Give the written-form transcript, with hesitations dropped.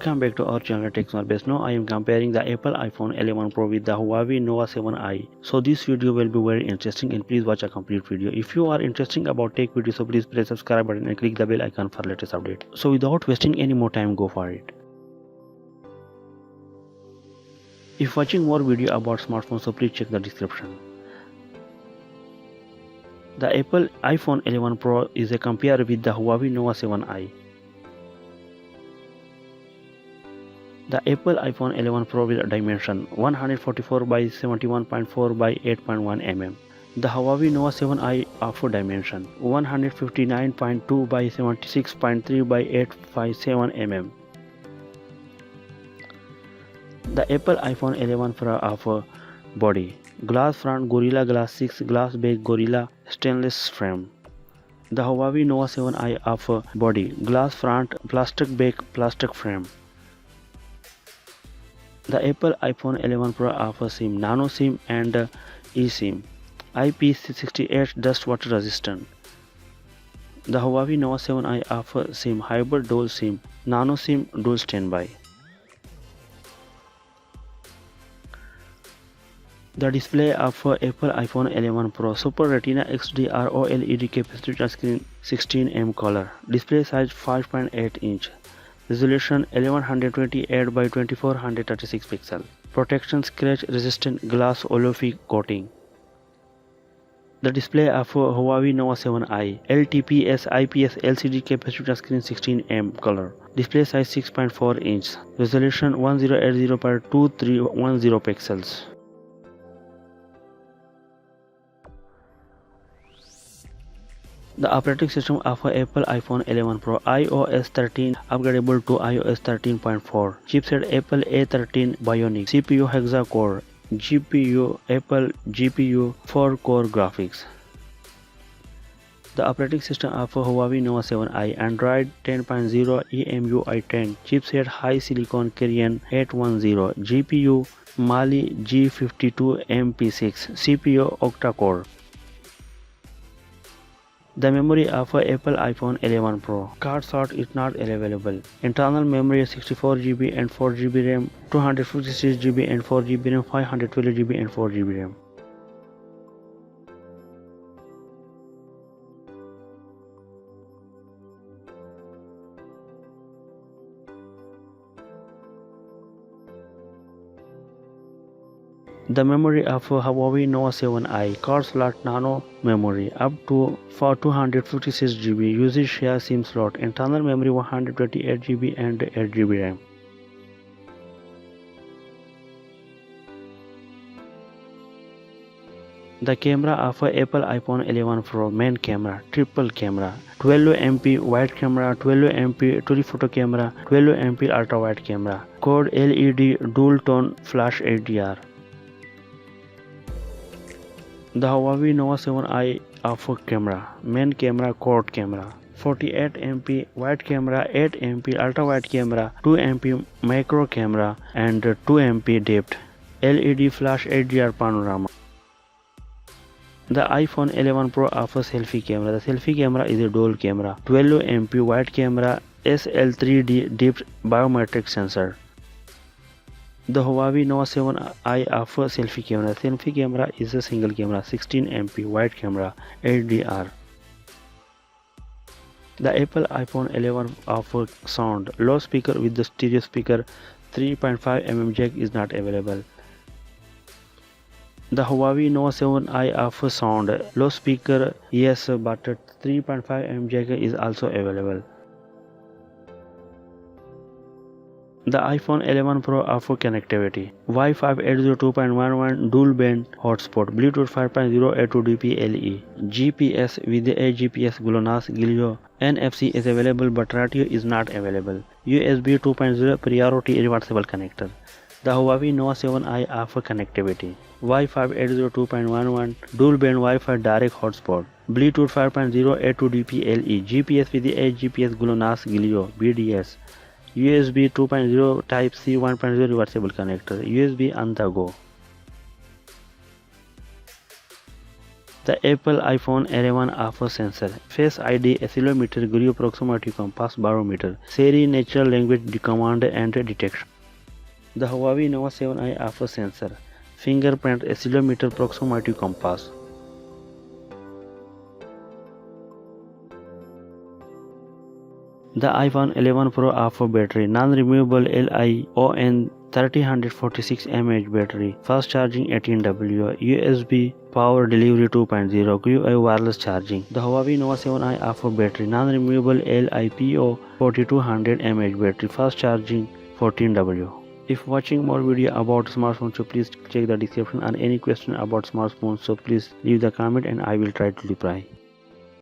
Welcome back to our channel Technology. Now I am comparing the Apple iPhone 11 Pro with the Huawei Nova 7i. So this video will be very interesting and please watch a complete video. If you are interested about tech videos, so please press subscribe button and click the bell icon for latest update. So without wasting any more time, go for it. If watching more video about smartphones, so please check the description. The Apple iPhone 11 Pro is a compare with the Huawei Nova 7i. The Apple iPhone 11 Pro with dimension 144 by 71.4 by 8.1 mm. The Huawei Nova 7i offer dimension 159.2 by 76.3 by 857 mm. The Apple iPhone 11 Pro offer body glass front Gorilla Glass 6 glass back Gorilla stainless frame. The Huawei Nova 7i offer body glass front plastic back plastic frame. The Apple iPhone 11 Pro offers SIM, Nano SIM and eSIM, IP68 dust water resistant. The Huawei Nova 7i offers SIM hybrid dual SIM, Nano SIM dual standby. The display of Apple iPhone 11 Pro Super Retina XDR OLED capacitive touchscreen 16mm color. Display size 5.8 inch. Resolution 1128 by 2436 pixel. Protection scratch resistant glass olefin coating. The display of Huawei Nova 7i LTPS IPS LCD capacitive touchscreen 16mm color. Display size 6.4 inch. Resolution 1080 by 2310 pixels. The operating system of Apple iPhone 11 Pro iOS 13 upgradable to iOS 13.4. Chipset Apple A13 Bionic. CPU hexa-core. GPU Apple GPU 4-core graphics. The operating system of Huawei Nova 7i Android 10.0 EMUI 10. Chipset High Silicon Kirin 810. GPU Mali G52 MP6. CPU octa-core. The memory of Apple iPhone 11 Pro card slot is not available. Internal memory 64 GB and 4 GB RAM, 256 GB and 4 GB RAM, 512 GB and 4 GB RAM. The memory of Huawei Nova 7i card slot nano memory up to 256 GB uses share SIM slot. Internal memory 128 GB and 8 GB RAM. The camera of Apple iPhone 11 Pro main camera triple camera 12MP wide camera 12MP telephoto camera 12MP ultra wide camera quad LED dual tone flash HDR. The Huawei Nova 7i offer camera main camera quad camera 48MP wide camera 8MP ultra wide camera 2MP macro camera and 2MP depth LED flash HDR panorama. The iPhone 11 Pro offers selfie camera. The selfie camera is a dual camera 12MP wide camera SL3D depth biometric sensor. The Huawei Nova 7i offers selfie camera. Selfie camera is a single camera 16MP wide camera HDR. The Apple iPhone 11 offers sound loudspeaker with the stereo speaker 3.5mm jack is not available. The Huawei Nova 7i offers sound loudspeaker yes but 3.5mm jack is also available. The iPhone 11 Pro offers connectivity Wi-Fi 802.11 dual band hotspot Bluetooth 5.0 A2DP LE GPS with a GPS GLONASS Galileo NFC is available but radio is not available. USB 2.0 priority reversible connector. The Huawei Nova 7i offers connectivity Wi-Fi 802.11 dual band Wi-Fi direct hotspot Bluetooth 5.0 A2DP LE GPS with a GPS GLONASS Galileo BDS USB 2.0 Type-C 1.0 reversible connector USB on the go. The Apple iPhone 11 offers sensor, Face ID, accelerometer, gyro proximity compass, barometer, Siri, natural language command and detection. The Huawei Nova 7i offers sensor, fingerprint, accelerometer, proximity compass. The iPhone 11 Pro offers battery, non-removable Li-ion 3046 mAh battery, fast charging 18W, USB power delivery 2.0, QI wireless charging. The Huawei Nova 7i offers battery, non-removable LiPo 4200 mAh battery, fast charging 14W. If watching more video about smartphones, so please check the description, and any question about smartphones, so please leave the comment and I will try to reply.